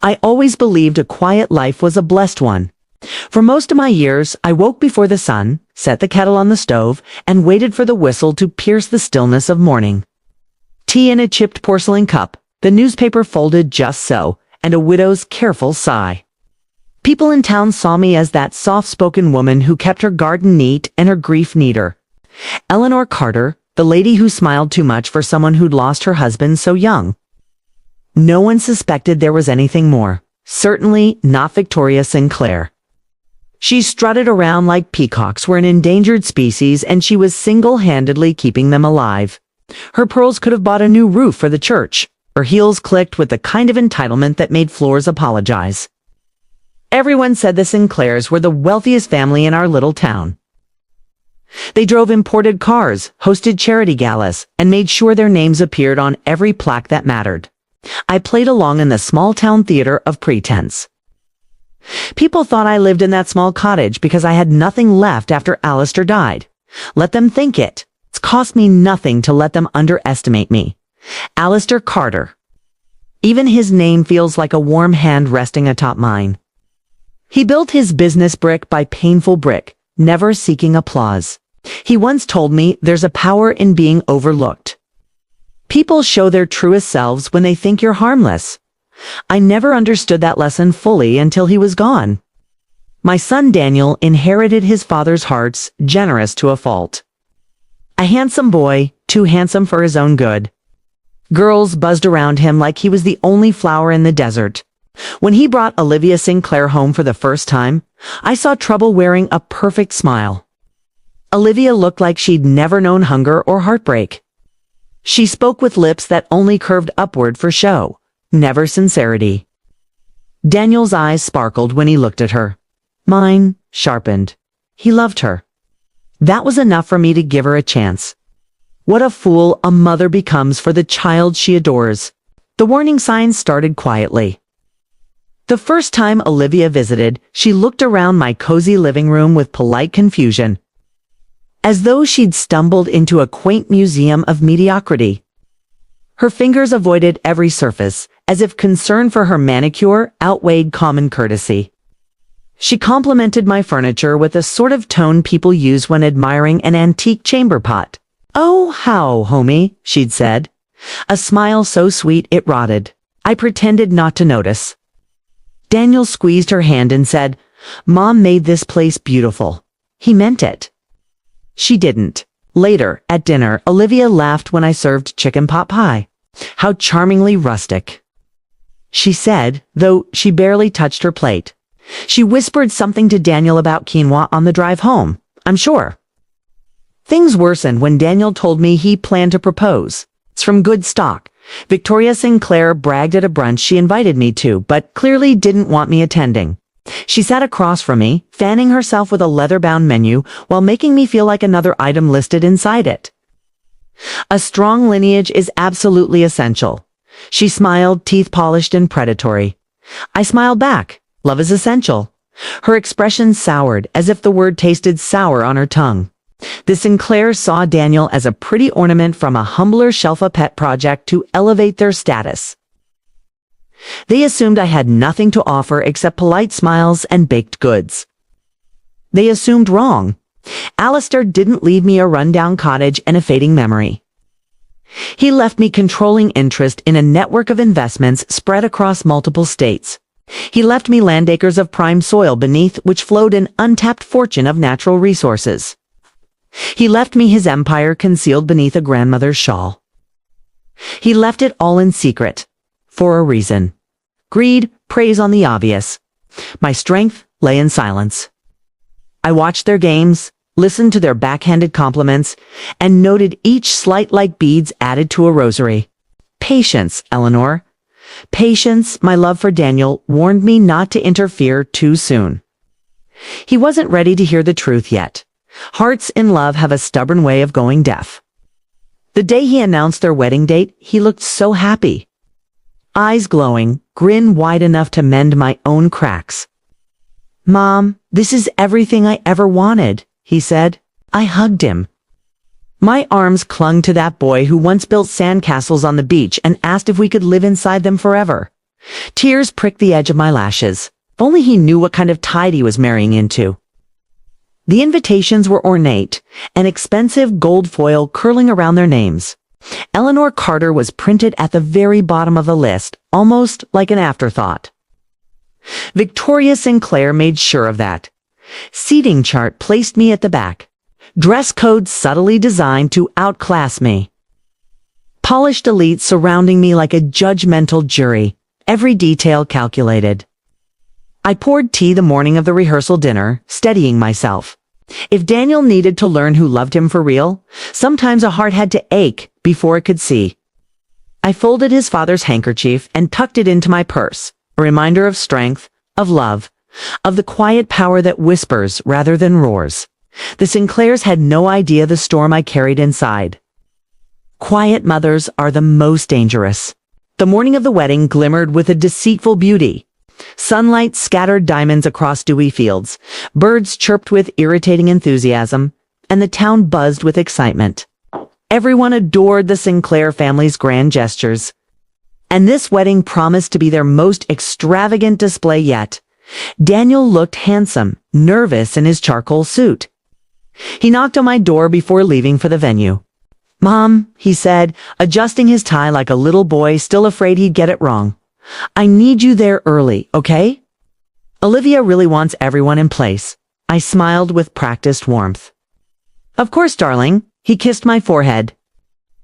I always believed a quiet life was a blessed one. For most of my years, I woke before the sun, set the kettle on the stove, and waited for the whistle to pierce the stillness of morning. Tea in a chipped porcelain cup, the newspaper folded just so, and a widow's careful sigh. People in town saw me as that soft-spoken woman who kept her garden neat and her grief neater. Eleanor Carter, the lady who smiled too much for someone who'd lost her husband so young. No one suspected there was anything more, certainly not Victoria Sinclair. She strutted around like peacocks were an endangered species, and she was single-handedly keeping them alive. Her pearls could have bought a new roof for the church. Her heels clicked with the kind of entitlement that made floors apologize. Everyone said the Sinclairs were the wealthiest family in our little town. They drove imported cars, hosted charity galas, and made sure their names appeared on every plaque that mattered. I played along in the small-town theater of pretense. People thought I lived in that small cottage because I had nothing left after Alistair died. Let them think it. It's cost me nothing to let them underestimate me. Alistair Carter. Even his name feels like a warm hand resting atop mine. He built his business brick by painful brick, never seeking applause. He once told me there's a power in being overlooked. People show their truest selves when they think you're harmless. I never understood that lesson fully until he was gone. My son Daniel inherited his father's hearts, generous to a fault. A handsome boy, too handsome for his own good. Girls buzzed around him like he was the only flower in the desert. When he brought Olivia Sinclair home for the first time, I saw trouble wearing a perfect smile. Olivia looked like she'd never known hunger or heartbreak. She spoke with lips that only curved upward for show, never sincerity. Daniel's eyes sparkled when he looked at her. Mine sharpened. He loved her. That was enough for me to give her a chance. What a fool a mother becomes for the child she adores. The warning signs started quietly. The first time Olivia visited, she looked around my cozy living room with polite confusion, as though she'd stumbled into a quaint museum of mediocrity. Her fingers avoided every surface, as if concern for her manicure outweighed common courtesy. She complimented my furniture with a sort of tone people use when admiring an antique chamber pot. "Oh, how, homie," she'd said. A smile so sweet it rotted. I pretended not to notice. Daniel squeezed her hand and said, "Mom made this place beautiful." He meant it. She didn't. Later, at dinner, Olivia laughed when I served chicken pot pie. How charmingly rustic, she said, though she barely touched her plate. She whispered something to Daniel about quinoa on the drive home, I'm sure. Things worsened when Daniel told me he planned to propose. It's from good stock. Victoria Sinclair bragged at a brunch she invited me to, but clearly didn't want me attending. She sat across from me, fanning herself with a leather-bound menu while making me feel like another item listed inside it. A strong lineage is absolutely essential. She smiled, teeth polished and predatory. I smiled back. Love is essential. Her expression soured, as if the word tasted sour on her tongue. The Sinclairs saw Daniel as a pretty ornament from a humbler shelf-a pet project to elevate their status. They assumed I had nothing to offer except polite smiles and baked goods. They assumed wrong. Alistair didn't leave me a rundown cottage and a fading memory. He left me controlling interest in a network of investments spread across multiple states. He left me land acres of prime soil beneath which flowed an untapped fortune of natural resources. He left me his empire concealed beneath a grandmother's shawl. He left it all in secret. For a reason. Greed preys on the obvious. My strength lay in silence. I watched their games, listened to their backhanded compliments, and noted each slight like beads added to a rosary. Patience, Eleanor. Patience, my love for Daniel, warned me not to interfere too soon. He wasn't ready to hear the truth yet. Hearts in love have a stubborn way of going deaf. The day he announced their wedding date, he looked so happy. Eyes glowing, grin wide enough to mend my own cracks. "Mom, this is everything I ever wanted," he said. I hugged him. My arms clung to that boy who once built sandcastles on the beach and asked if we could live inside them forever. Tears pricked the edge of my lashes. If only he knew what kind of tide he was marrying into. The invitations were ornate, an expensive gold foil curling around their names. Eleanor Carter was printed at the very bottom of the list, almost like an afterthought. Victoria Sinclair made sure of that. Seating chart placed me at the back. Dress code subtly designed to outclass me. Polished elites surrounding me like a judgmental jury, every detail calculated. I poured tea the morning of the rehearsal dinner, steadying myself. If Daniel needed to learn who loved him for real, sometimes a heart had to ache before it could see. I folded his father's handkerchief and tucked it into my purse, a reminder of strength, of love, of the quiet power that whispers rather than roars. The Sinclairs had no idea the storm I carried inside. Quiet mothers are the most dangerous. The morning of the wedding glimmered with a deceitful beauty. Sunlight scattered diamonds across dewy fields, birds chirped with irritating enthusiasm, and the town buzzed with excitement. Everyone adored the Sinclair family's grand gestures. And this wedding promised to be their most extravagant display yet. Daniel looked handsome, nervous in his charcoal suit. He knocked on my door before leaving for the venue. "Mom," he said, adjusting his tie like a little boy still afraid he'd get it wrong. "I need you there early, okay?" Olivia really wants everyone in place. I smiled with practiced warmth. "Of course, darling." He kissed my forehead.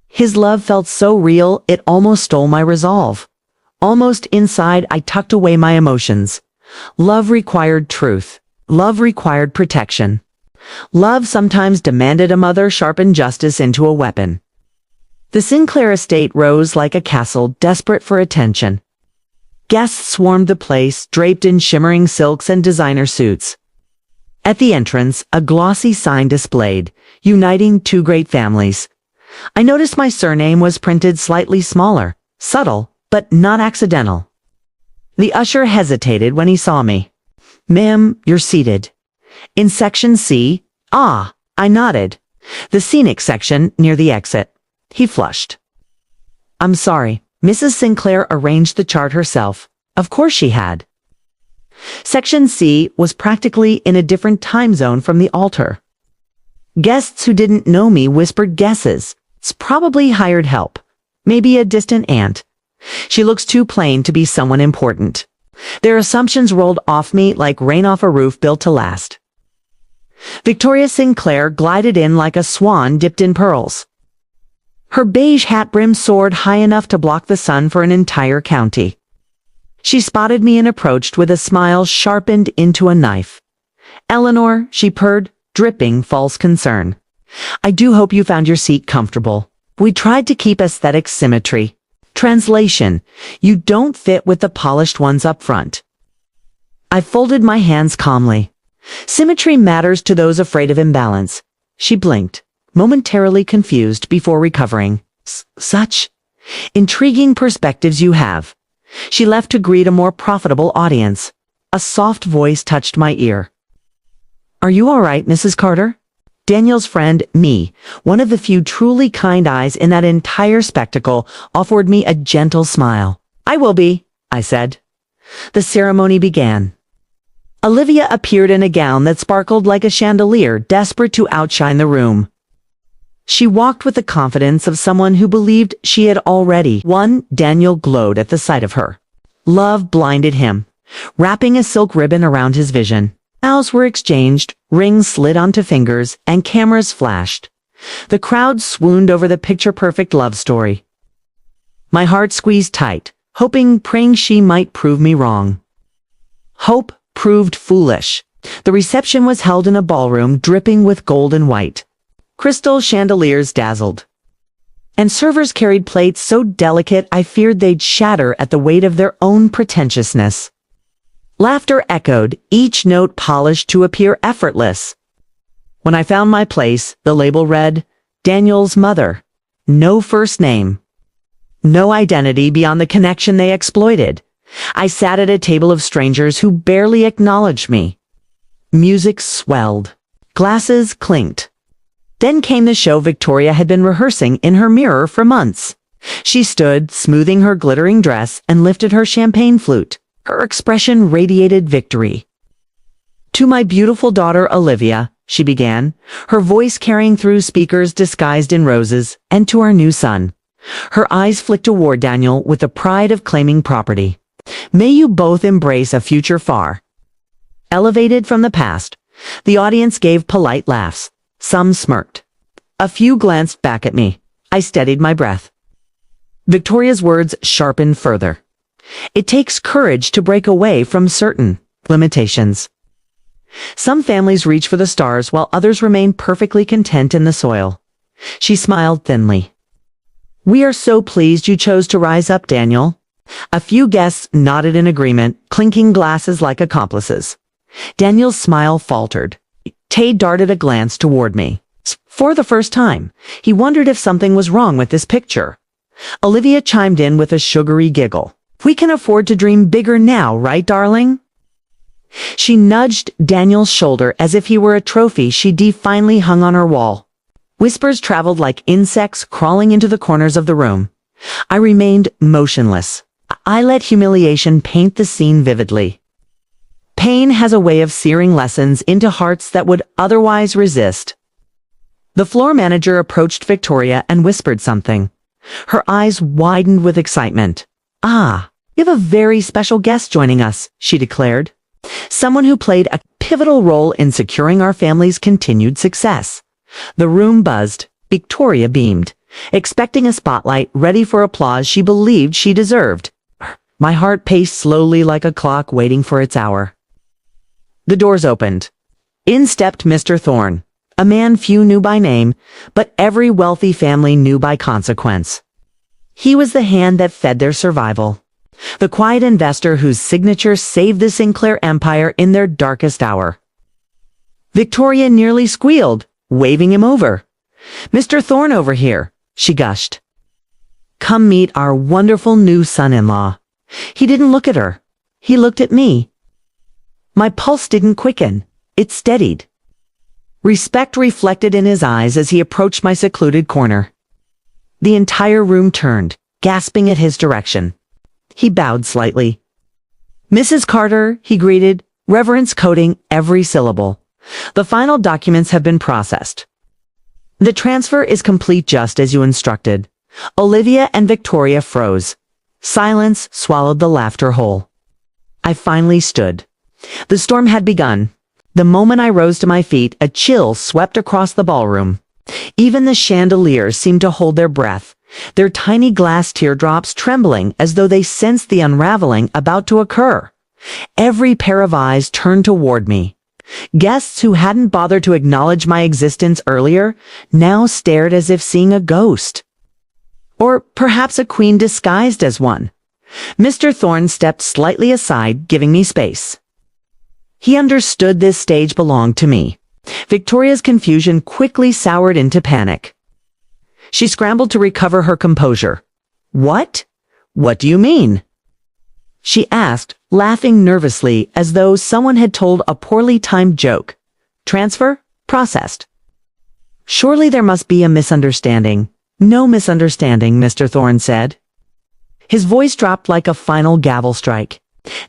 His love felt so real, it almost stole my resolve. Almost inside, I tucked away my emotions. Love required truth. Love required protection. Love sometimes demanded a mother sharpen justice into a weapon. The Sinclair estate rose like a castle, desperate for attention. Guests swarmed the place, draped in shimmering silks and designer suits. At the entrance, a glossy sign displayed, uniting two great families. I noticed my surname was printed slightly smaller, subtle, but not accidental. The usher hesitated when he saw me. "Ma'am, you're seated." "In section C?" "Ah," I nodded. "The scenic section, near the exit." He flushed. "I'm sorry, Mrs. Sinclair arranged the chart herself." Of course she had. Section C was practically in a different time zone from the altar. Guests who didn't know me whispered guesses. It's probably hired help. Maybe a distant aunt. She looks too plain to be someone important. Their assumptions rolled off me like rain off a roof built to last. Victoria Sinclair glided in like a swan dipped in pearls. Her beige hat brim soared high enough to block the sun for an entire county. She spotted me and approached with a smile sharpened into a knife. "Eleanor," she purred, dripping false concern. "I do hope you found your seat comfortable. We tried to keep aesthetic symmetry. Translation: you don't fit with the polished ones up front." I folded my hands calmly. Symmetry matters to those afraid of imbalance. She blinked, momentarily confused before recovering. Such intriguing perspectives you have." She left to greet a more profitable audience. A soft voice touched my ear. "Are you all right, Mrs. Carter?" Daniel's friend, me, one of the few truly kind eyes in that entire spectacle, offered me a gentle smile. "I will be," I said. The ceremony began. Olivia appeared in a gown that sparkled like a chandelier, desperate to outshine the room. She walked with the confidence of someone who believed she had already won. Daniel glowed at the sight of her. Love blinded him, wrapping a silk ribbon around his vision. Vows were exchanged, rings slid onto fingers, and cameras flashed. The crowd swooned over the picture-perfect love story. My heart squeezed tight, praying she might prove me wrong. Hope proved foolish. The reception was held in a ballroom dripping with gold and white. Crystal chandeliers dazzled. And servers carried plates so delicate I feared they'd shatter at the weight of their own pretentiousness. Laughter echoed, each note polished to appear effortless. When I found my place, the label read, "Daniel's mother." No first name. No identity beyond the connection they exploited. I sat at a table of strangers who barely acknowledged me. Music swelled. Glasses clinked. Then came the show Victoria had been rehearsing in her mirror for months. She stood, smoothing her glittering dress, and lifted her champagne flute. Her expression radiated victory. "To my beautiful daughter Olivia," she began, her voice carrying through speakers disguised in roses, "and to our new son." Her eyes flicked toward Daniel with the pride of claiming property. "May you both embrace a future far elevated from the past." The audience gave polite laughs. Some smirked. A few glanced back at me. I steadied my breath. Victoria's words sharpened further. "It takes courage to break away from certain limitations. Some families reach for the stars while others remain perfectly content in the soil." She smiled thinly. "We are so pleased you chose to rise up, Daniel." A few guests nodded in agreement, clinking glasses like accomplices. Daniel's smile faltered. Tay darted a glance toward me. For the first time, he wondered if something was wrong with this picture. Olivia chimed in with a sugary giggle. "We can afford to dream bigger now, right, darling?" She nudged Daniel's shoulder as if he were a trophy she'd finally hung on her wall. Whispers traveled like insects crawling into the corners of the room. I remained motionless. I let humiliation paint the scene vividly. Pain has a way of searing lessons into hearts that would otherwise resist. The floor manager approached Victoria and whispered something. Her eyes widened with excitement. "Ah, we have a very special guest joining us," she declared. "Someone who played a pivotal role in securing our family's continued success." The room buzzed. Victoria beamed, expecting a spotlight, ready for applause she believed she deserved. My heart paced slowly like a clock waiting for its hour. The doors opened. In stepped Mr. Thorne, a man few knew by name, but every wealthy family knew by consequence. He was the hand that fed their survival. The quiet investor whose signature saved the Sinclair empire in their darkest hour. Victoria nearly squealed, waving him over. "Mr. Thorne over here," she gushed. "Come meet our wonderful new son-in-law." He didn't look at her. He looked at me. My pulse didn't quicken. It steadied. Respect reflected in his eyes as he approached my secluded corner. The entire room turned, gasping at his direction. He bowed slightly. "Mrs. Carter," he greeted, reverence coating every syllable. "The final documents have been processed. The transfer is complete just as you instructed." Olivia and Victoria froze. Silence swallowed the laughter whole. I finally stood. The storm had begun. The moment I rose to my feet, a chill swept across the ballroom. Even the chandeliers seemed to hold their breath, their tiny glass teardrops trembling as though they sensed the unraveling about to occur. Every pair of eyes turned toward me. Guests who hadn't bothered to acknowledge my existence earlier now stared as if seeing a ghost. Or perhaps a queen disguised as one. Mr. Thorne stepped slightly aside, giving me space. He understood this stage belonged to me. Victoria's confusion quickly soured into panic. She scrambled to recover her composure. "What? What do you mean?" she asked, laughing nervously as though someone had told a poorly timed joke. "Transfer? Processed." "Surely there must be a misunderstanding." "No misunderstanding," Mr. Thorne said. His voice dropped like a final gavel strike.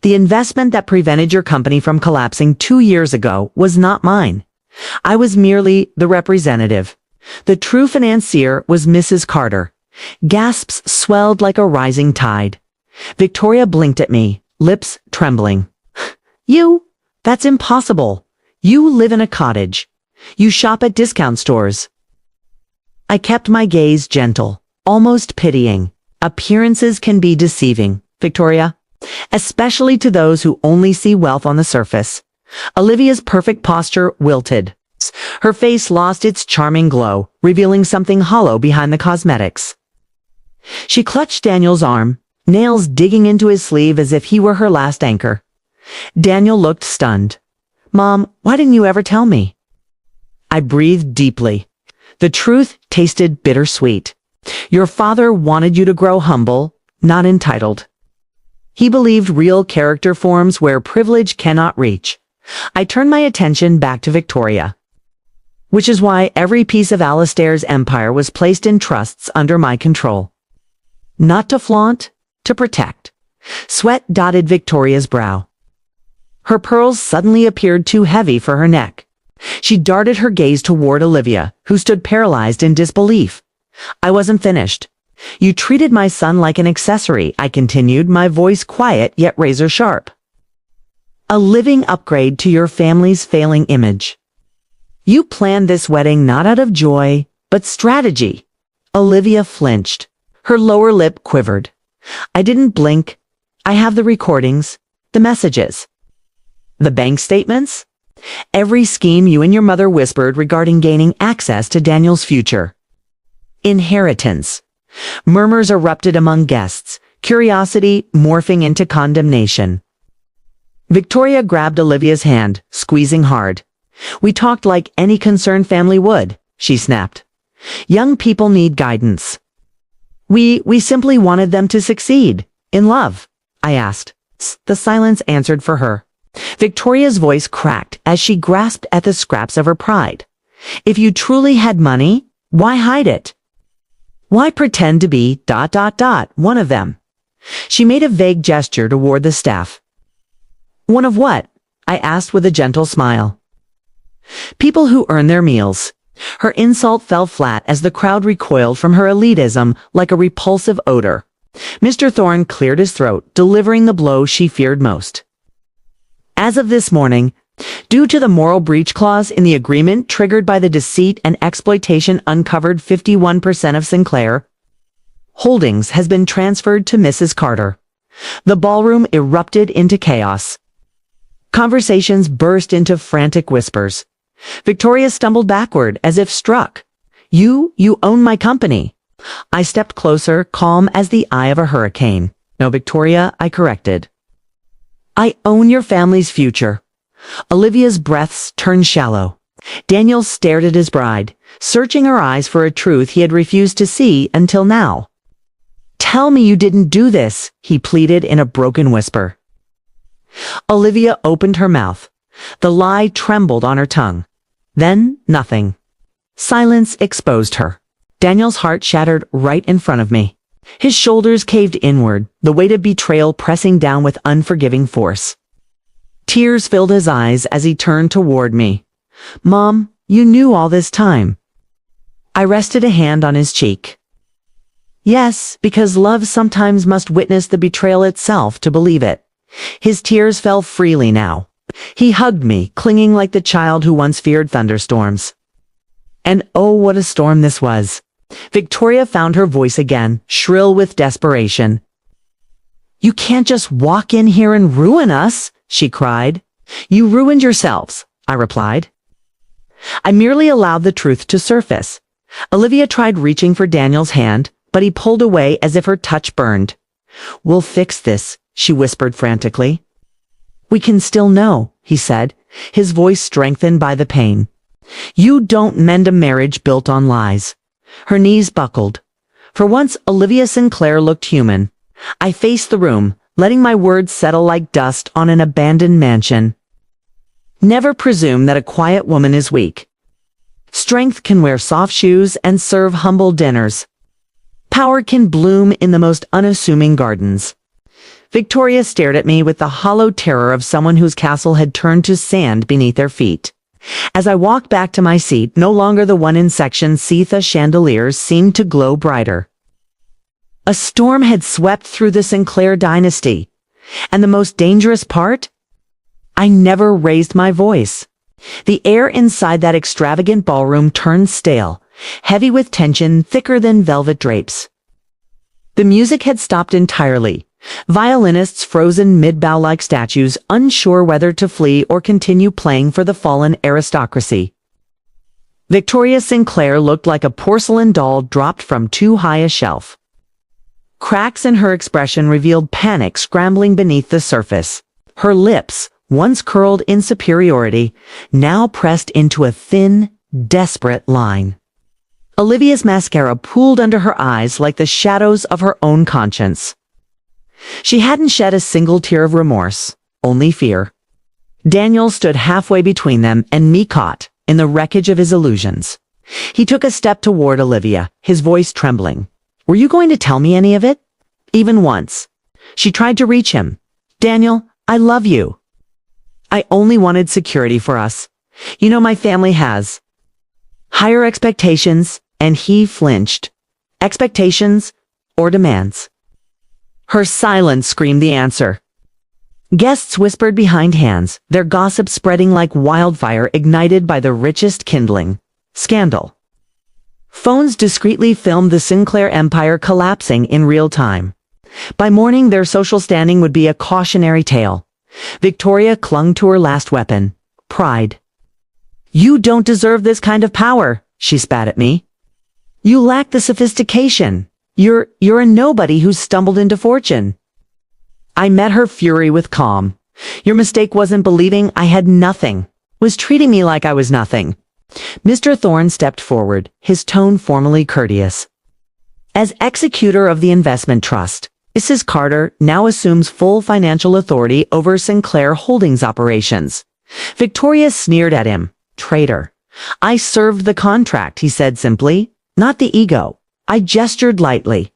"The investment that prevented your company from collapsing 2 years ago was not mine. I was merely the representative. The true financier was Mrs. Carter." Gasps swelled like a rising tide. Victoria blinked at me, lips trembling. "You? That's impossible. You live in a cottage. You shop at discount stores." I kept my gaze gentle, almost pitying. "Appearances can be deceiving, Victoria, especially to those who only see wealth on the surface." Olivia's perfect posture wilted. Her face lost its charming glow, revealing something hollow behind the cosmetics. She clutched Daniel's arm, nails digging into his sleeve as if he were her last anchor. Daniel looked stunned. "Mom, why didn't you ever tell me?" I breathed deeply. The truth tasted bittersweet. Your father wanted you to grow humble, not entitled. He believed real character forms where privilege cannot reach. I turned my attention back to Victoria. Which is why every piece of Alistair's empire was placed in trusts under my control. Not to flaunt, to protect. Sweat dotted Victoria's brow. Her pearls suddenly appeared too heavy for her neck. She darted her gaze toward Olivia, who stood paralyzed in disbelief. I wasn't finished. You treated my son like an accessory, I continued, my voice quiet yet razor sharp. A living upgrade to your family's failing image. You planned this wedding not out of joy, but strategy. Olivia flinched. Her lower lip quivered. I didn't blink. I have the recordings, the messages. The bank statements? Every scheme you and your mother whispered regarding gaining access to Daniel's future. Inheritance. Murmurs erupted among guests, curiosity morphing into condemnation. Victoria grabbed Olivia's hand, squeezing hard. We talked like any concerned family would, she snapped. Young people need guidance. We simply wanted them to succeed. In love, I asked. The silence answered for her. Victoria's voice cracked as she grasped at the scraps of her pride. If you truly had money, why hide it? Why pretend to be ... one of them? She made a vague gesture toward the staff. One of what? I asked with a gentle smile. People who earn their meals. Her insult fell flat as the crowd recoiled from her elitism like a repulsive odor. Mr. Thorne cleared his throat, delivering the blow she feared most. As of this morning, due to the moral breach clause in the agreement triggered by the deceit and exploitation uncovered 51% of Sinclair, holdings has been transferred to Mrs. Carter. The ballroom erupted into chaos. Conversations burst into frantic whispers. Victoria stumbled backward as if struck. You own my company. I stepped closer, calm as the eye of a hurricane. No, Victoria, I corrected. I own your family's future. Olivia's breaths turned shallow. Daniel stared at his bride, searching her eyes for a truth he had refused to see until now. Tell me you didn't do this, he pleaded in a broken whisper. Olivia opened her mouth. The lie trembled on her tongue. Then, nothing. Silence exposed her. Daniel's heart shattered right in front of me. His shoulders caved inward, the weight of betrayal pressing down with unforgiving force. Tears filled his eyes as he turned toward me. Mom, you knew all this time. I rested a hand on his cheek. Yes, because love sometimes must witness the betrayal itself to believe it. His tears fell freely now. He hugged me, clinging like the child who once feared thunderstorms. And oh, what a storm this was. Victoria found her voice again, shrill with desperation. You can't just walk in here and ruin us, she cried. You ruined yourselves, I replied. I merely allowed the truth to surface. Olivia tried reaching for Daniel's hand, but he pulled away as if her touch burned. We'll fix this, she whispered frantically. We can still know, he said, his voice strengthened by the pain. You don't mend a marriage built on lies. Her knees buckled. For once, Olivia Sinclair looked human. I faced the room, letting my words settle like dust on an abandoned mansion. Never presume that a quiet woman is weak. Strength can wear soft shoes and serve humble dinners. Power can bloom in the most unassuming gardens. Victoria stared at me with the hollow terror of someone whose castle had turned to sand beneath their feet. As I walked back to my seat, no longer the one in section C, the chandeliers seemed to glow brighter. A storm had swept through the Sinclair dynasty. And the most dangerous part? I never raised my voice. The air inside that extravagant ballroom turned stale, heavy with tension thicker than velvet drapes. The music had stopped entirely. Violinists frozen mid-bow like statues, unsure whether to flee or continue playing for the fallen aristocracy. Victoria Sinclair looked like a porcelain doll dropped from too high a shelf. Cracks in her expression revealed panic scrambling beneath the surface. Her lips, once curled in superiority, now pressed into a thin, desperate line. Olivia's mascara pooled under her eyes like the shadows of her own conscience. She hadn't shed a single tear of remorse, only fear. Daniel stood halfway between them and me, caught in the wreckage of his illusions. He took a step toward Olivia, his voice trembling. Were you going to tell me any of it? even once. She tried to reach him. Daniel, I love you. I only wanted security for us. You know my family has higher expectations, and he flinched. Expectations or demands? Her silence screamed the answer. Guests whispered behind hands, their gossip spreading like wildfire ignited by the richest kindling. Scandal. Phones discreetly filmed the Sinclair empire collapsing in real time. By morning, their social standing would be a cautionary tale. Victoria clung to her last weapon, pride. You don't deserve this kind of power, she spat at me. You lack the sophistication. You're a nobody who's stumbled into fortune. I met her fury with calm. Your mistake wasn't believing I had nothing, was treating me like I was nothing. Mr. Thorne stepped forward, his tone formally courteous. As executor of the investment trust, Mrs. Carter now assumes full financial authority over Sinclair Holdings operations. Victoria sneered at him. Traitor. I served the contract, he said simply, not the ego. I gestured lightly.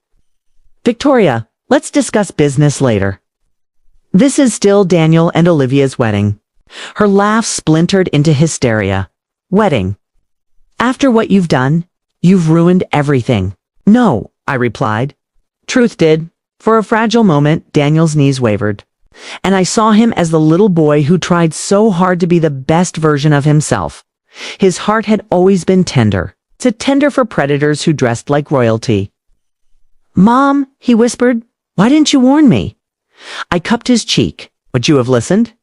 Victoria, let's discuss business later. This is still Daniel and Olivia's wedding. Her laugh splintered into hysteria. Wedding. After what you've done, you've ruined everything. No, I replied. Truth did. For a fragile moment, Daniel's knees wavered. And I saw him as the little boy who tried so hard to be the best version of himself. His heart had always been tender. Too tender for predators who dressed like royalty. Mom, he whispered, why didn't you warn me? I cupped his cheek. Would you have listened?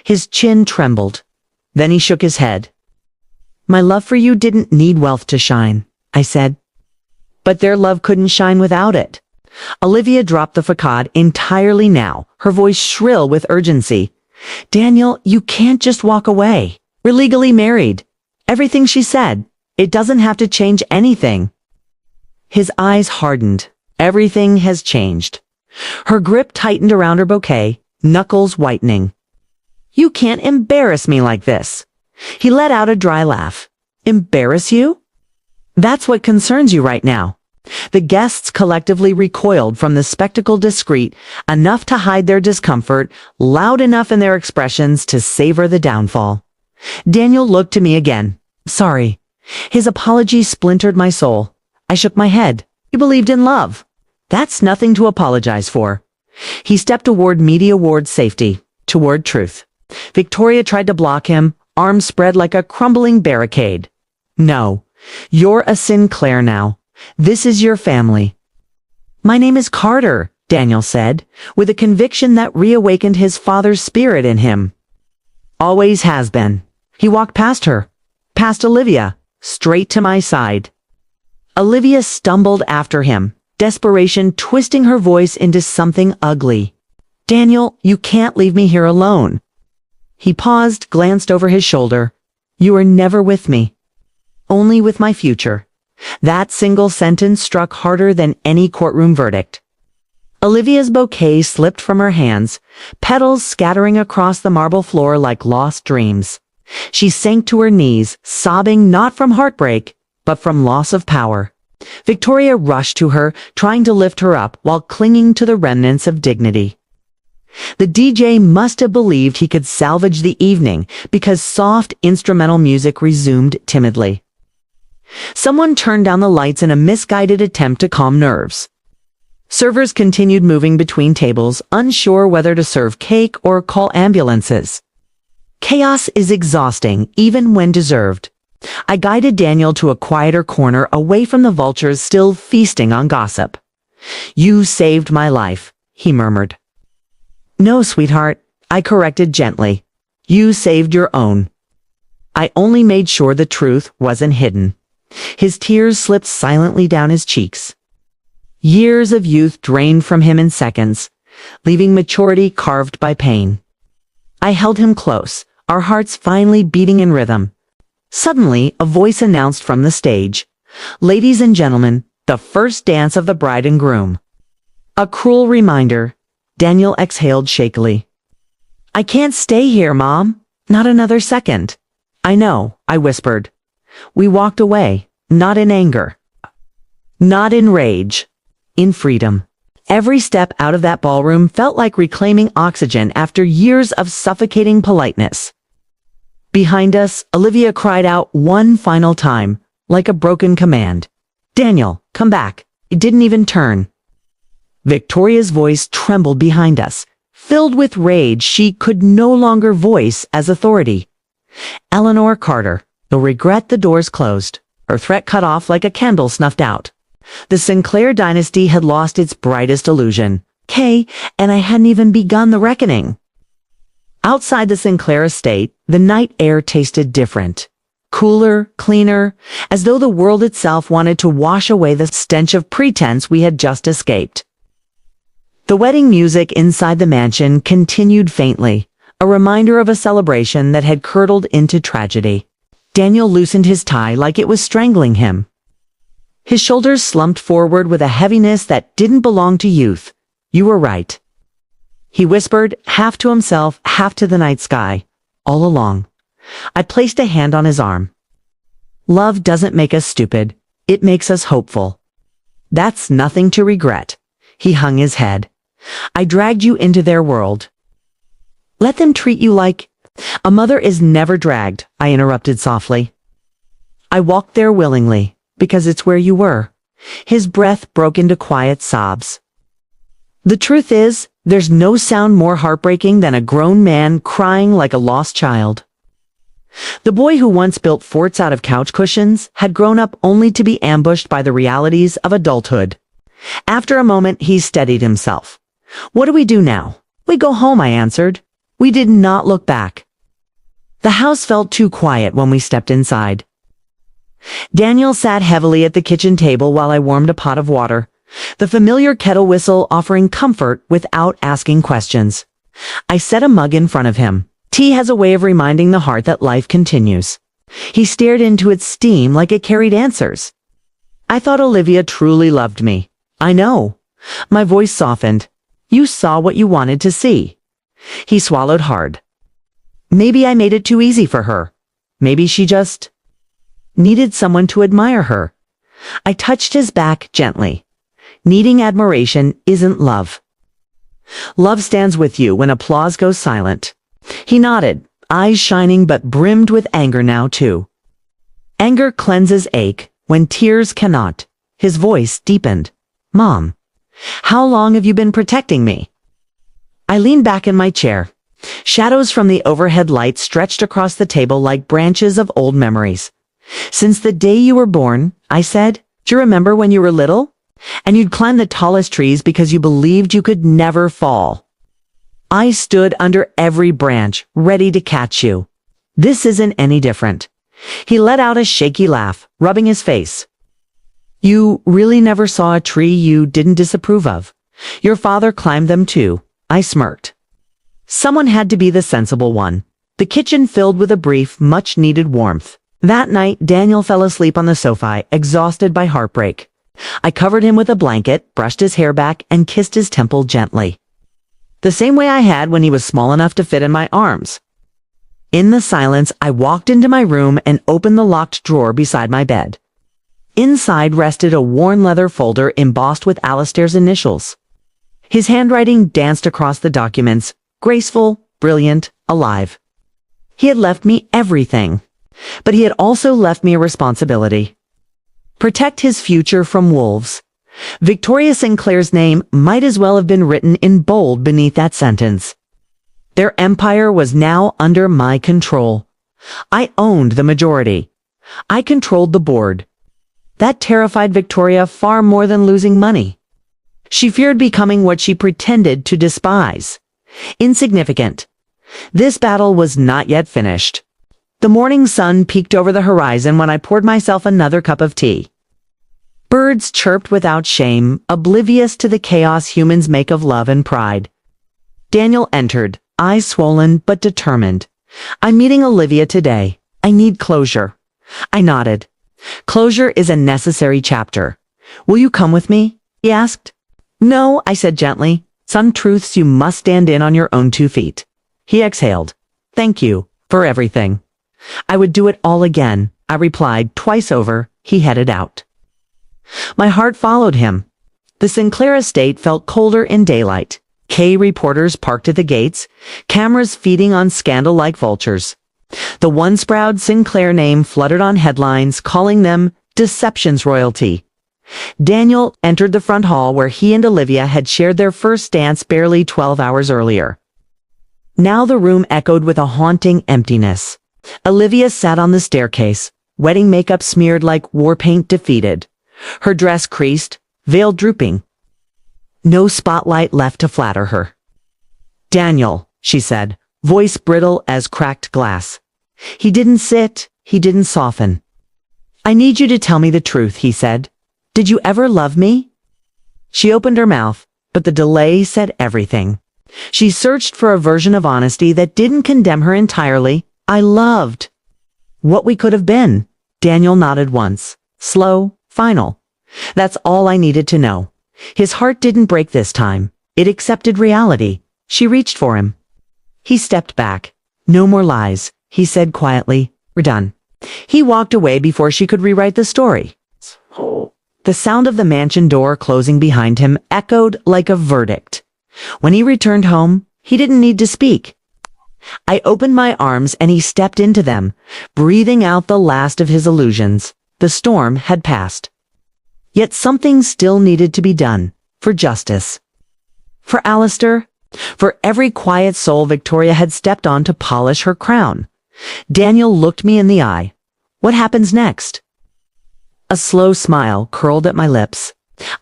His chin trembled. Then he shook his head. My love for you didn't need wealth to shine, I said. But their love couldn't shine without it. Olivia dropped the facade entirely now, her voice shrill with urgency. Daniel, you can't just walk away. We're legally married. Everything she said. It doesn't have to change anything. His eyes hardened. Everything has changed. Her grip tightened around her bouquet, knuckles whitening. You can't embarrass me like this. He let out a dry laugh. Embarrass you? That's what concerns you right now. The guests collectively recoiled from the spectacle discreet, enough to hide their discomfort, loud enough in their expressions to savor the downfall. Daniel looked to me again. Sorry. His apology splintered my soul. I shook my head. He believed in love. That's nothing to apologize for. He stepped toward media ward safety, toward truth. Victoria tried to block him, arms spread like a crumbling barricade. No. You're a Sinclair now. This is your family. My name is Carter, Daniel said, with a conviction that reawakened his father's spirit in him. Always has been. He walked past her, past Olivia, straight to my side. Olivia stumbled after him, desperation twisting her voice into something ugly. Daniel, you can't leave me here alone. He paused, glanced over his shoulder. You are never with me. Only with my future. That single sentence struck harder than any courtroom verdict. Olivia's bouquet slipped from her hands, petals scattering across the marble floor like lost dreams. She sank to her knees, sobbing not from heartbreak, but from loss of power. Victoria rushed to her, trying to lift her up while clinging to the remnants of dignity. The DJ must have believed he could salvage the evening because soft instrumental music resumed timidly. Someone turned down the lights in a misguided attempt to calm nerves. Servers continued moving between tables, unsure whether to serve cake or call ambulances. Chaos is exhausting, even when deserved. I guided Daniel to a quieter corner away from the vultures still feasting on gossip. You saved my life, he murmured. No, sweetheart, I corrected gently. You saved your own. I only made sure the truth wasn't hidden. His tears slipped silently down his cheeks. Years of youth drained from him in seconds, leaving maturity carved by pain. I held him close, our hearts finally beating in rhythm. Suddenly, a voice announced from the stage, Ladies and gentlemen, the first dance of the bride and groom. A cruel reminder, Daniel exhaled shakily. I can't stay here, Mom. Not another second. I know, I whispered. We walked away, not in anger, not in rage, in freedom. Every step out of that ballroom felt like reclaiming oxygen after years of suffocating politeness. Behind us, Olivia cried out one final time, like a broken command. "Daniel, come back." It didn't even turn. Victoria's voice trembled behind us, filled with rage she could no longer voice as authority. "Eleanor Carter, you'll regret the doors closed," her threat cut off like a candle snuffed out. The Sinclair dynasty had lost its brightest illusion, and I hadn't even begun the reckoning. Outside the Sinclair estate, the night air tasted different. Cooler, cleaner, as though the world itself wanted to wash away the stench of pretense we had just escaped. The wedding music inside the mansion continued faintly, a reminder of a celebration that had curdled into tragedy. Daniel loosened his tie like it was strangling him. His shoulders slumped forward with a heaviness that didn't belong to youth. "You were right," he whispered, half to himself, half to the night sky. "All along." I placed a hand on his arm. "Love doesn't make us stupid. It makes us hopeful. That's nothing to regret." He hung his head. "I dragged you into their world. Let them treat you like—" "A mother is never dragged," I interrupted softly. "I walked there willingly, because it's where you were." His breath broke into quiet sobs. "The truth is, there's no sound more heartbreaking than a grown man crying like a lost child." The boy who once built forts out of couch cushions had grown up only to be ambushed by the realities of adulthood. After a moment, he steadied himself. "What do we do now?" "We go home," I answered. We did not look back. The house felt too quiet when we stepped inside. Daniel sat heavily at the kitchen table while I warmed a pot of water, the familiar kettle whistle offering comfort without asking questions. I set a mug in front of him. Tea has a way of reminding the heart that life continues. He stared into its steam like it carried answers. "I thought Olivia truly loved me." "I know." My voice softened. "You saw what you wanted to see." He swallowed hard. "Maybe I made it too easy for her. Maybe she just needed someone to admire her." I touched his back gently. "Needing admiration isn't love. Love stands with you when applause goes silent." He nodded, eyes shining but brimmed with anger now too. "Anger cleanses ache when tears cannot." His voice deepened. "Mom, how long have you been protecting me?" I leaned back in my chair. Shadows from the overhead light stretched across the table like branches of old memories. "Since the day you were born," I said. "Do you remember when you were little? And you'd climb the tallest trees because you believed you could never fall. I stood under every branch, ready to catch you. This isn't any different." He let out a shaky laugh, rubbing his face. "You really never saw a tree you didn't disapprove of. Your father climbed them too." I smirked. Someone had to be the sensible one. The kitchen filled with a brief, much-needed warmth. That night, Daniel fell asleep on the sofa, exhausted by heartbreak. I covered him with a blanket, brushed his hair back, and kissed his temple gently. The same way I had when he was small enough to fit in my arms. In the silence, I walked into my room and opened the locked drawer beside my bed. Inside rested a worn leather folder embossed with Alistair's initials. His handwriting danced across the documents, graceful, brilliant, alive. He had left me everything, but he had also left me a responsibility. Protect his future from wolves. Victoria Sinclair's name might as well have been written in bold beneath that sentence. Their empire was now under my control. I owned the majority. I controlled the board. That terrified Victoria far more than losing money. She feared becoming what she pretended to despise. Insignificant. This battle was not yet finished. The morning sun peeked over the horizon when I poured myself another cup of tea. Birds chirped without shame, oblivious to the chaos humans make of love and pride. Daniel entered, eyes swollen but determined. "I'm meeting Olivia today. I need closure." I nodded. "Closure is a necessary chapter. Will you come with me?" he asked. "No," I said gently. "Some truths you must stand in on your own 2 feet." He exhaled. "Thank you for everything." "I would do it all again," I replied twice over. He headed out. My heart followed him. The Sinclair estate felt colder in daylight. Reporters parked at the gates, cameras feeding on scandal like vultures. The once proud Sinclair name fluttered on headlines, calling them Deception's royalty. Daniel entered the front hall where he and Olivia had shared their first dance barely 12 hours earlier. Now the room echoed with a haunting emptiness. Olivia sat on the staircase, wedding makeup smeared like war paint defeated. Her dress creased, veil drooping. No spotlight left to flatter her. "Daniel," she said, voice brittle as cracked glass. He didn't sit, he didn't soften. "I need you to tell me the truth," he said. "Did you ever love me?" She opened her mouth, but the delay said everything. She searched for a version of honesty that didn't condemn her entirely. "I loved." "What we could have been." Daniel nodded once. Slow, final. "That's all I needed to know." His heart didn't break this time. It accepted reality. She reached for him. He stepped back. "No more lies," he said quietly. "We're done." He walked away before she could rewrite the story. The sound of the mansion door closing behind him echoed like a verdict. When he returned home, he didn't need to speak. I opened my arms and he stepped into them, breathing out the last of his illusions. The storm had passed. Yet something still needed to be done, for justice. For Alistair, for every quiet soul Victoria had stepped on to polish her crown. Daniel looked me in the eye. "What happens next?" A slow smile curled at my lips.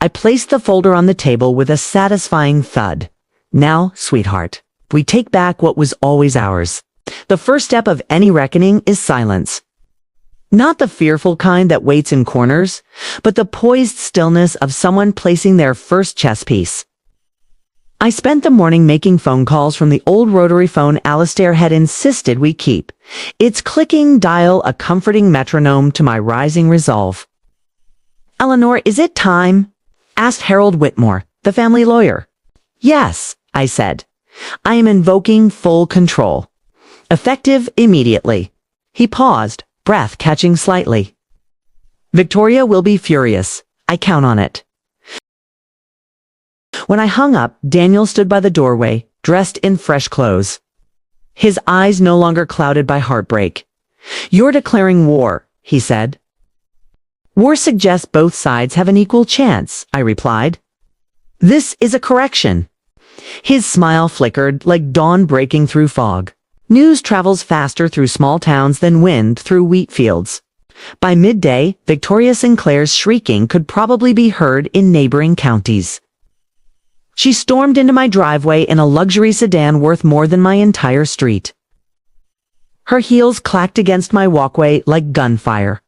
I placed the folder on the table with a satisfying thud. "Now, sweetheart, we take back what was always ours. The first step of any reckoning is silence. Not the fearful kind that waits in corners, but the poised stillness of someone placing their first chess piece." I spent the morning making phone calls from the old rotary phone Alistair had insisted we keep, its clicking dial a comforting metronome to my rising resolve. "Eleanor, is it time?" asked Harold Whitmore, the family lawyer. "Yes," I said. "I am invoking full control. Effective immediately." He paused, breath catching slightly. "Victoria will be furious. I count on it." When I hung up, Daniel stood by the doorway, dressed in fresh clothes. His eyes no longer clouded by heartbreak. "You're declaring war," he said. "War suggests both sides have an equal chance," I replied. "This is a correction." His smile flickered like dawn breaking through fog. News travels faster through small towns than wind through wheat fields. By midday, Victoria Sinclair's shrieking could probably be heard in neighboring counties. She stormed into my driveway in a luxury sedan worth more than my entire street. Her heels clacked against my walkway like gunfire.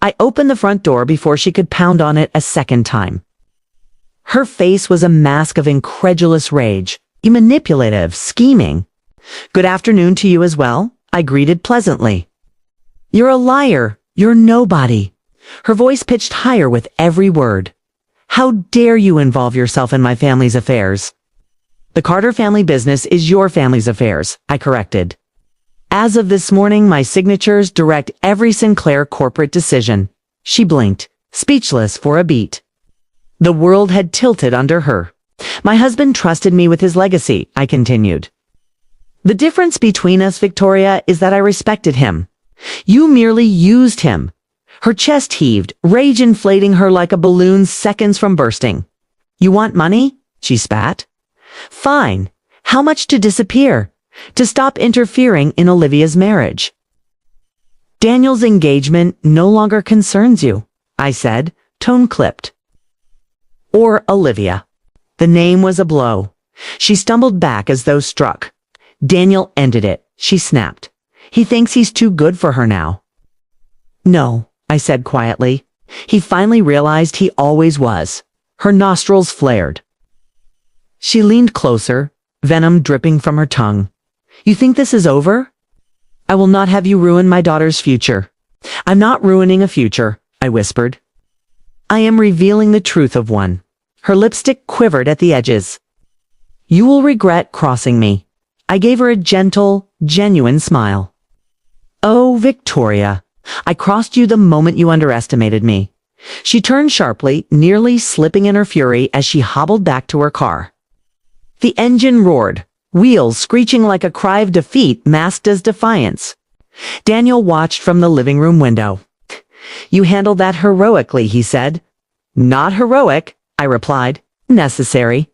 I opened the front door before she could pound on it a second time. Her face was a mask of incredulous rage, manipulative, scheming. "Good afternoon to you as well," I greeted pleasantly. "You're a liar. You're nobody." Her voice pitched higher with every word. "How dare you involve yourself in my family's affairs?" "The Carter family business is your family's affairs," I corrected. "As of this morning, my signatures direct every Sinclair corporate decision." She blinked, speechless for a beat. The world had tilted under her. "My husband trusted me with his legacy," I continued. "The difference between us, Victoria, is that I respected him. You merely used him." Her chest heaved, rage inflating her like a balloon seconds from bursting. "You want money?" she spat. "Fine. How much to disappear? To stop interfering in Olivia's marriage?" "Daniel's engagement no longer concerns you," I said, tone clipped. "Or Olivia." The name was a blow. She stumbled back as though struck. "Daniel ended it," she snapped. "He thinks he's too good for her now." "No," I said quietly. "He finally realized he always was." Her nostrils flared. She leaned closer, venom dripping from her tongue. "You think this is over?" "I will not have you ruin my daughter's future." "I'm not ruining a future," I whispered. "I am revealing the truth of one." Her lipstick quivered at the edges. "You will regret crossing me." I gave her a gentle, genuine smile. "Oh, Victoria, I crossed you the moment you underestimated me. She turned sharply, nearly slipping in her fury as she hobbled back to her car. The engine roared, wheels screeching like a cry of defeat masked as defiance. Daniel watched from the living room window. "You handled that heroically," he said. "Not heroic," I replied. "Necessary."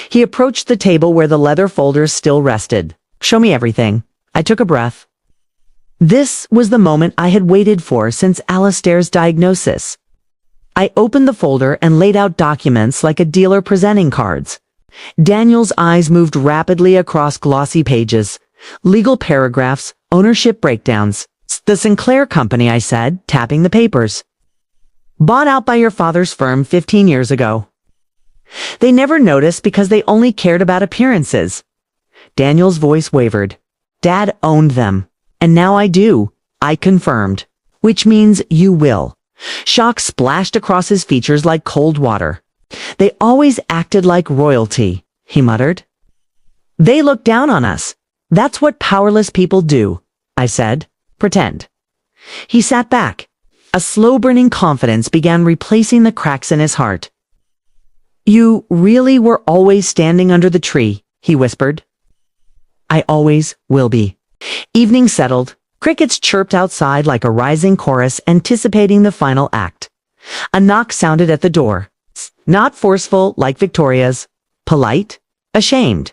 He approached the table where the leather folders still rested. "Show me everything." I took a breath. This was the moment I had waited for since Alistair's diagnosis. I opened the folder and laid out documents like a dealer presenting cards. Daniel's eyes moved rapidly across glossy pages. Legal paragraphs, ownership breakdowns. "The Sinclair Company," I said, tapping the papers. "Bought out by your father's firm 15 years ago. They never noticed because they only cared about appearances." Daniel's voice wavered. "Dad owned them. And now I do," I confirmed. "Which means you will." Shock splashed across his features like cold water. "They always acted like royalty," he muttered. "They look down on us. That's what powerless people do," I said. "Pretend." He sat back. A slow-burning confidence began replacing the cracks in his heart. "You really were always standing under the tree," he whispered. "I always will be." Evening settled. Crickets chirped outside like a rising chorus anticipating the final act. A knock sounded at the door. Not forceful like Victoria's. Polite. Ashamed.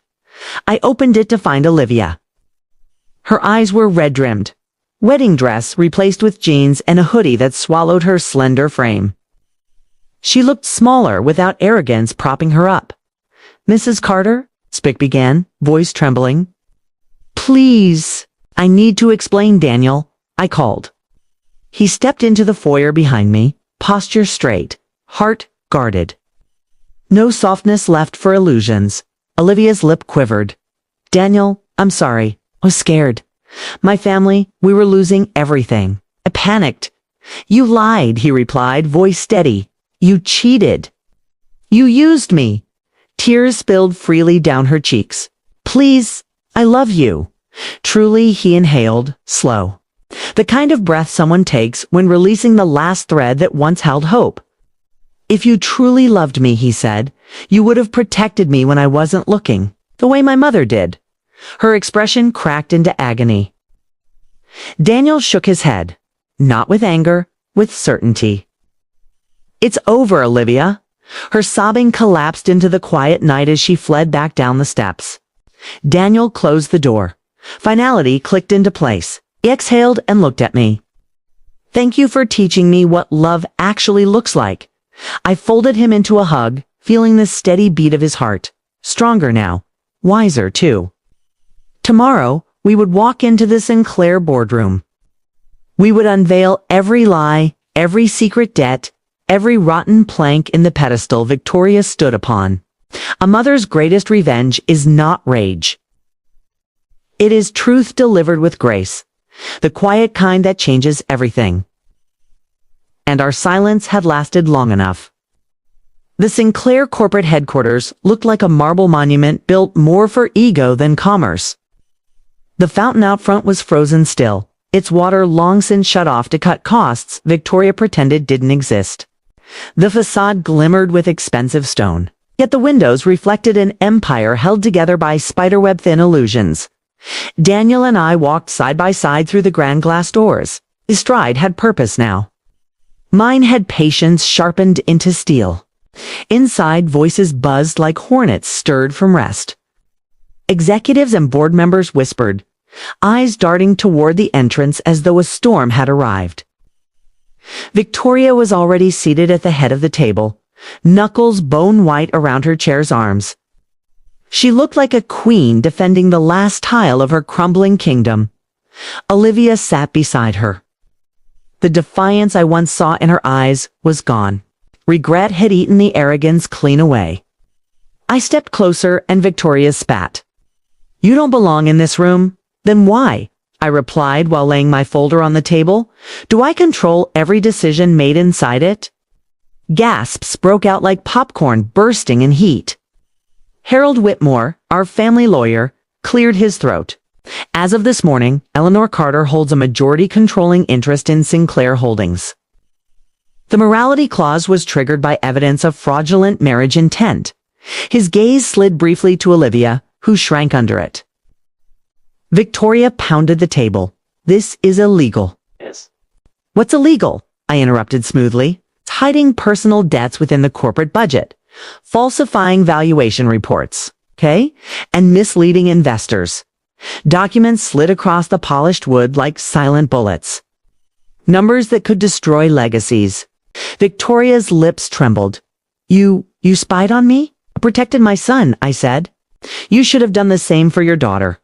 I opened it to find Olivia. Her eyes were red-rimmed. Wedding dress replaced with jeans and a hoodie that swallowed her slender frame. She looked smaller without arrogance propping her up. "Mrs. Carter?" Spick began, voice trembling. "Please, I need to explain, Daniel," I called. He stepped into the foyer behind me, posture straight, heart guarded. No softness left for illusions. Olivia's lip quivered. "Daniel, I'm sorry. I was scared. My family, we were losing everything. I panicked." "You lied," he replied, voice steady. "You cheated. You used me." Tears spilled freely down her cheeks. "Please, I love you." Truly, he inhaled, slow. The kind of breath someone takes when releasing the last thread that once held hope. "If you truly loved me," he said, "you would have protected me when I wasn't looking, the way my mother did." Her expression cracked into agony. Daniel shook his head, not with anger, with certainty. "It's over, Olivia." Her sobbing collapsed into the quiet night as she fled back down the steps. Daniel closed the door. Finality clicked into place. He exhaled and looked at me. "Thank you for teaching me what love actually looks like." I folded him into a hug, feeling the steady beat of his heart. Stronger now. Wiser, too. Tomorrow, we would walk into the Sinclair boardroom. We would unveil every lie, every secret debt, every rotten plank in the pedestal Victoria stood upon. A mother's greatest revenge is not rage. It is truth delivered with grace, the quiet kind that changes everything. And our silence had lasted long enough. The Sinclair corporate headquarters looked like a marble monument built more for ego than commerce. The fountain out front was frozen still, its water long since shut off to cut costs Victoria pretended didn't exist. The facade glimmered with expensive stone, yet the windows reflected an empire held together by spiderweb-thin illusions. Daniel and I walked side by side through the grand glass doors. His stride had purpose now. Mine had patience sharpened into steel. Inside, voices buzzed like hornets stirred from rest. Executives and board members whispered, eyes darting toward the entrance as though a storm had arrived. Victoria was already seated at the head of the table, knuckles bone white around her chair's arms. She looked like a queen defending the last tile of her crumbling kingdom. Olivia sat beside her. The defiance I once saw in her eyes was gone. Regret had eaten the arrogance clean away. I stepped closer and Victoria spat. "You don't belong in this room." "Then why?" I replied while laying my folder on the table. "Do I control every decision made inside it?" Gasps broke out like popcorn bursting in heat. Harold Whitmore, our family lawyer, cleared his throat. "As of this morning, Eleanor Carter holds a majority controlling interest in Sinclair Holdings." The morality clause was triggered by evidence of fraudulent marriage intent. His gaze slid briefly to Olivia, who shrank under it. Victoria pounded the table. This is illegal. Yes. What's illegal? I interrupted smoothly. It's hiding personal debts within the corporate budget, falsifying valuation reports, okay? And misleading investors. Documents slid across the polished wood like silent bullets. Numbers that could destroy legacies. Victoria's lips trembled. You spied on me? Protected my son, I said. You should have done the same for your daughter.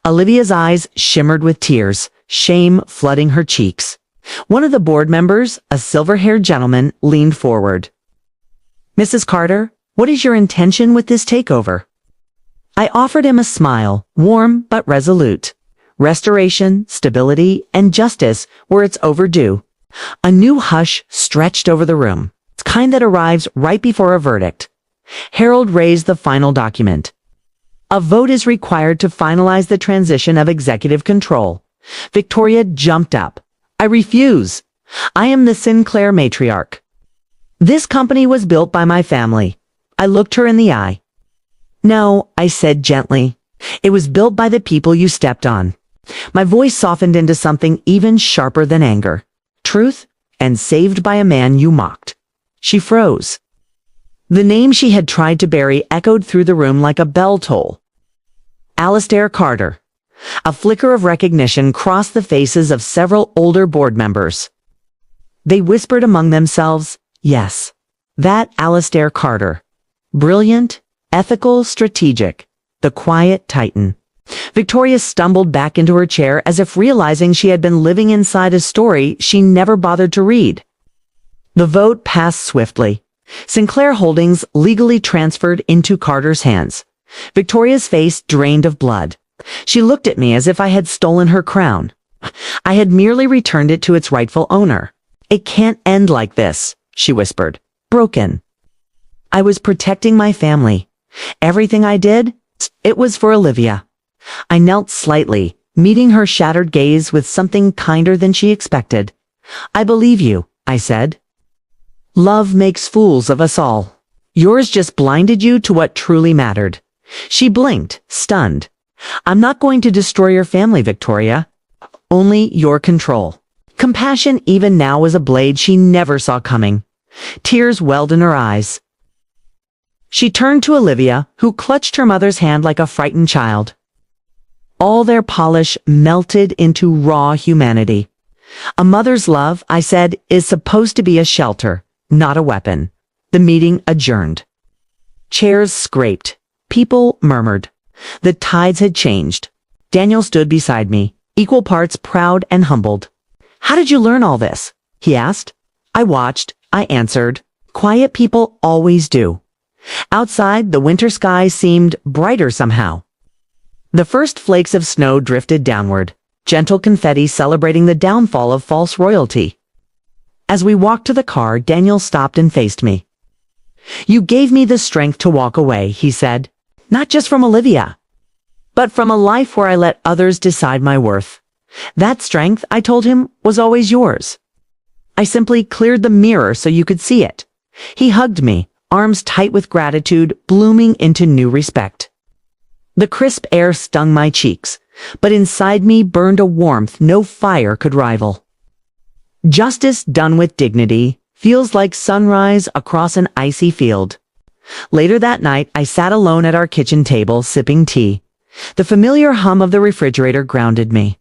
Olivia's eyes shimmered with tears, shame flooding her cheeks. One of the board members, a silver-haired gentleman, leaned forward. Mrs. Carter, what is your intention with this takeover? I offered him a smile, warm but resolute. Restoration, stability, and justice were its overdue. A new hush stretched over the room, the kind that arrives right before a verdict. Harold raised the final document. A vote is required to finalize the transition of executive control. Victoria jumped up. I refuse. I am the Sinclair matriarch. This company was built by my family. I looked her in the eye. No, I said gently. It was built by the people you stepped on. My voice softened into something even sharper than anger. Truth, and saved by a man you mocked. She froze. The name she had tried to bury echoed through the room like a bell toll. Alistair Carter. A flicker of recognition crossed the faces of several older board members. They whispered among themselves, yes, that Alistair Carter. Brilliant, ethical, strategic, the quiet titan. Victoria stumbled back into her chair as if realizing she had been living inside a story she never bothered to read. The vote passed swiftly. Sinclair Holdings legally transferred into Carter's hands. Victoria's face drained of blood. She looked at me as if I had stolen her crown. I had merely returned it to its rightful owner. It can't end like this, she whispered. Broken. I was protecting my family. Everything I did, it was for Olivia. I knelt slightly, meeting her shattered gaze with something kinder than she expected. I believe you, I said. Love makes fools of us all. Yours just blinded you to what truly mattered. She blinked, stunned. I'm not going to destroy your family, Victoria. Only your control. Compassion even now was a blade she never saw coming. Tears welled in her eyes. She turned to Olivia, who clutched her mother's hand like a frightened child. All their polish melted into raw humanity. A mother's love, I said, is supposed to be a shelter, not a weapon. The meeting adjourned. Chairs scraped. People murmured. The tides had changed. Daniel stood beside me, equal parts proud and humbled. How did you learn all this? He asked. I watched, I answered. Quiet people always do. Outside, the winter sky seemed brighter somehow. The first flakes of snow drifted downward, gentle confetti celebrating the downfall of false royalty. As we walked to the car, Daniel stopped and faced me. You gave me the strength to walk away, he said. Not just from Olivia, but from a life where I let others decide my worth. That strength, I told him, was always yours. I simply cleared the mirror so you could see it. He hugged me, arms tight with gratitude, blooming into new respect. The crisp air stung my cheeks, but inside me burned a warmth no fire could rival. Justice done with dignity feels like sunrise across an icy field. Later that night, I sat alone at our kitchen table, sipping tea. The familiar hum of the refrigerator grounded me.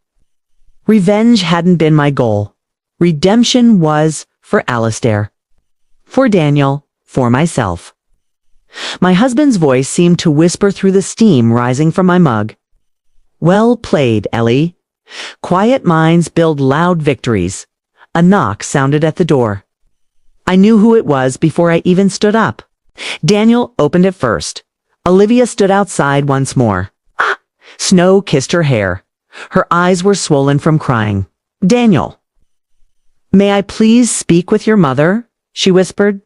Revenge hadn't been my goal. Redemption was for Alistair. For Daniel, for myself. My husband's voice seemed to whisper through the steam rising from my mug. Well played, Ellie. Quiet minds build loud victories. A knock sounded at the door. I knew who it was before I even stood up. Daniel opened it first. Olivia stood outside once more. Snow kissed her hair. Her eyes were swollen from crying. Daniel. May I please speak with your mother? She whispered.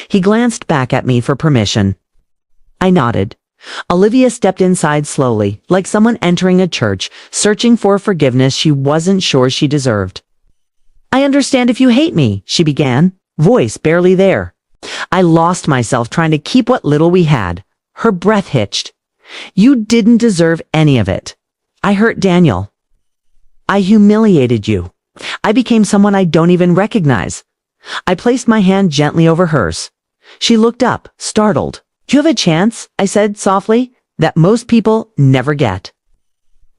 He glanced back at me for permission. I nodded. Olivia stepped inside slowly, like someone entering a church, searching for forgiveness she wasn't sure she deserved. I understand if you hate me, she began, voice barely there. I lost myself trying to keep what little we had. Her breath hitched. You didn't deserve any of it. I hurt Daniel. I humiliated you. I became someone I don't even recognize. I placed my hand gently over hers. She looked up, startled. You have a chance, I said softly, that most people never get.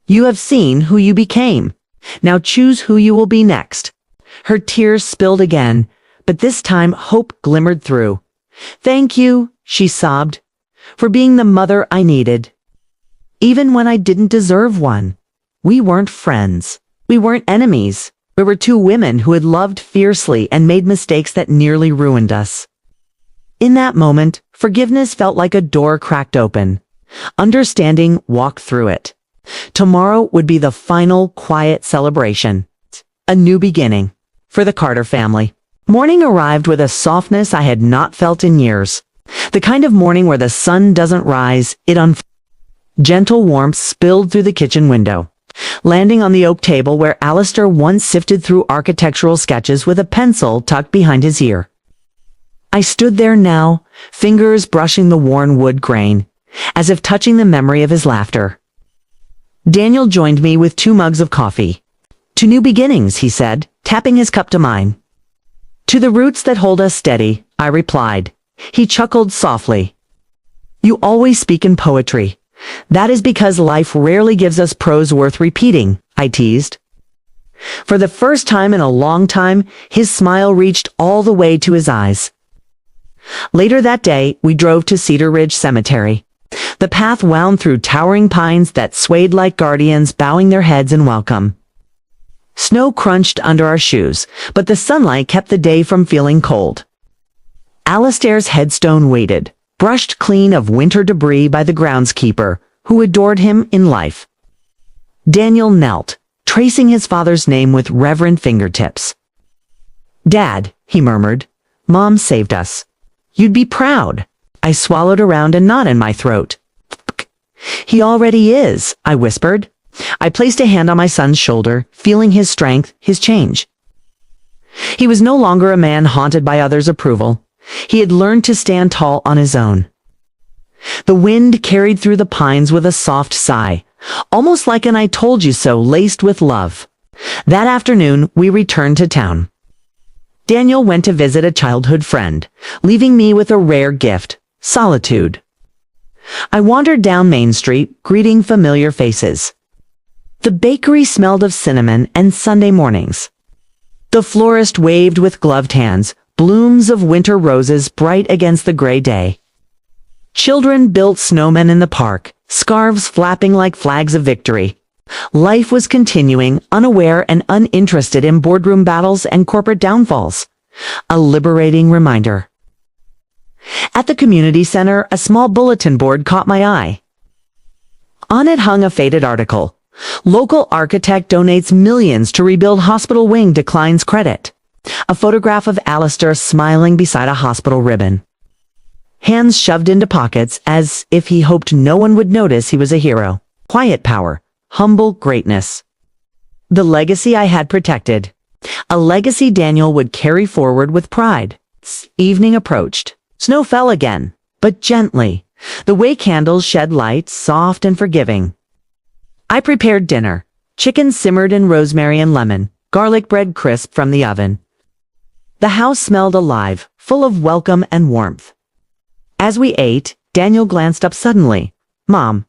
You have seen who you became. Now choose who you will be next. Her tears spilled again, but this time hope glimmered through. Thank you, she sobbed, for being the mother I needed. Even when I didn't deserve one. We weren't friends. We weren't enemies. We were two women who had loved fiercely and made mistakes that nearly ruined us. In that moment, forgiveness felt like a door cracked open. Understanding walked through it. Tomorrow would be the final, quiet celebration. A new beginning. For the Carter family. Morning arrived with a softness I had not felt in years. The kind of morning where the sun doesn't rise, Gentle warmth spilled through the kitchen window, landing on the oak table where Alistair once sifted through architectural sketches with a pencil tucked behind his ear. I stood there now, fingers brushing the worn wood grain, as if touching the memory of his laughter. Daniel joined me with 2 mugs of coffee. To new beginnings, he said, tapping his cup to mine. To the roots that hold us steady, I replied. He chuckled softly. You always speak in poetry. That is because life rarely gives us prose worth repeating, I teased. For the first time in a long time, his smile reached all the way to his eyes. Later that day, we drove to Cedar Ridge Cemetery. The path wound through towering pines that swayed like guardians, bowing their heads in welcome. Snow crunched under our shoes, but the sunlight kept the day from feeling cold. Alistair's headstone waited, brushed clean of winter debris by the groundskeeper, who adored him in life. Daniel knelt, tracing his father's name with reverent fingertips. Dad, he murmured, Mom saved us. You'd be proud. I swallowed around a knot in my throat. He already is, I whispered. I placed a hand on my son's shoulder, feeling his strength, his change. He was no longer a man haunted by others' approval. He had learned to stand tall on his own. The wind carried through the pines with a soft sigh, almost like an I told you so laced with love. That afternoon, we returned to town. Daniel went to visit a childhood friend, leaving me with a rare gift, solitude. I wandered down Main Street, greeting familiar faces. The bakery smelled of cinnamon and Sunday mornings. The florist waved with gloved hands, blooms of winter roses bright against the gray day. Children built snowmen in the park, scarves flapping like flags of victory. Life was continuing, unaware and uninterested in boardroom battles and corporate downfalls. A liberating reminder. At the community center, a small bulletin board caught my eye. On it hung a faded article. Local architect donates millions to rebuild hospital wing, declines credit. A photograph of Alistair smiling beside a hospital ribbon. Hands shoved into pockets as if he hoped no one would notice he was a hero. Quiet power. Humble greatness. The legacy I had protected. A legacy Daniel would carry forward with pride. Evening approached. Snow fell again, but gently. The way candles shed light, soft and forgiving. I prepared dinner. Chicken simmered in rosemary and lemon, garlic bread crisp from the oven. The house smelled alive, full of welcome and warmth. As we ate, Daniel glanced up suddenly. Mom,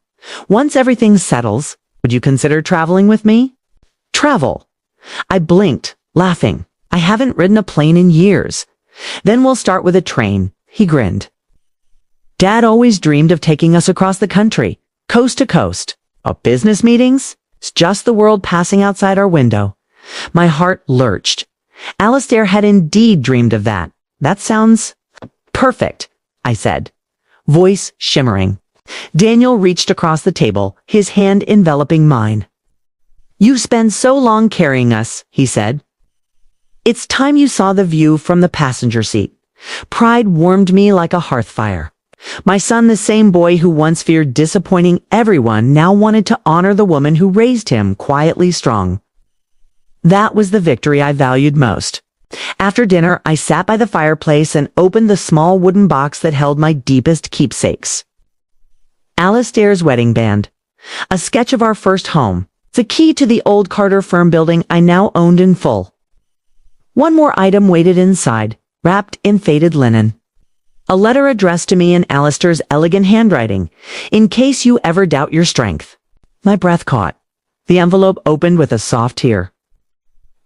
once everything settles, would you consider traveling with me? Travel. I blinked, laughing. I haven't ridden a plane in years. Then we'll start with a train, he grinned. Dad always dreamed of taking us across the country, coast to coast. Business meetings? It's just the world passing outside our window. My heart lurched. Alistair had indeed dreamed of that. That sounds perfect, I said, voice shimmering. Daniel reached across the table, his hand enveloping mine. You spend so long carrying us, he said. It's time you saw the view from the passenger seat. Pride warmed me like a hearth fire. My son, the same boy who once feared disappointing everyone, now wanted to honor the woman who raised him, quietly strong. That was the victory I valued most. After dinner, I sat by the fireplace and opened the small wooden box that held my deepest keepsakes. Alistair's wedding band. A sketch of our first home. The key to the old Carter firm building I now owned in full. One more item waited inside, wrapped in faded linen. A letter addressed to me in Alistair's elegant handwriting, in case you ever doubt your strength. My breath caught. The envelope opened with a soft tear.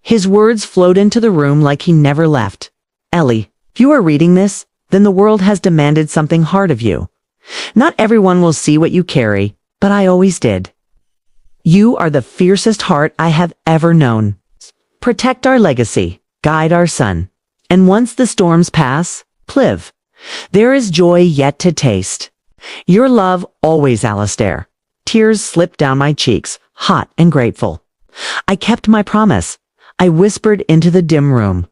His words flowed into the room like he never left. Ellie, if you are reading this, then the world has demanded something hard of you. Not everyone will see what you carry, but I always did. You are the fiercest heart I have ever known. Protect our legacy, guide our son. And once the storms pass, pliv. There is joy yet to taste. Your love always, Alistair. Tears slipped down my cheeks, hot and grateful. I kept my promise. I whispered into the dim room.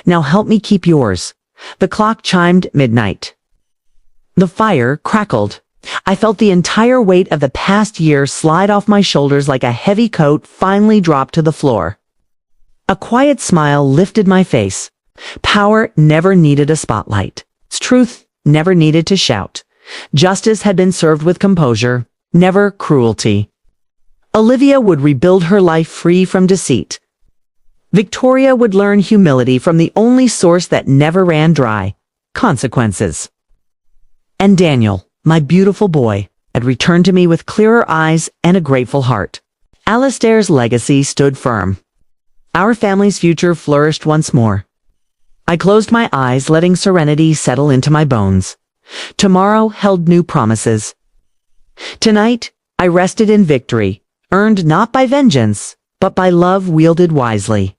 Now help me keep yours. The clock chimed midnight. The fire crackled. I felt the entire weight of the past year slide off my shoulders like a heavy coat finally dropped to the floor. A quiet smile lifted my face. Power never needed a spotlight. Truth never needed to shout. Justice had been served with composure, never cruelty. Olivia would rebuild her life free from deceit. Victoria would learn humility from the only source that never ran dry, consequences. And Daniel, my beautiful boy, had returned to me with clearer eyes and a grateful heart. Alistair's legacy stood firm. Our family's future flourished once more. I closed my eyes, letting serenity settle into my bones. Tomorrow held new promises. Tonight, I rested in victory, earned not by vengeance, but by love wielded wisely.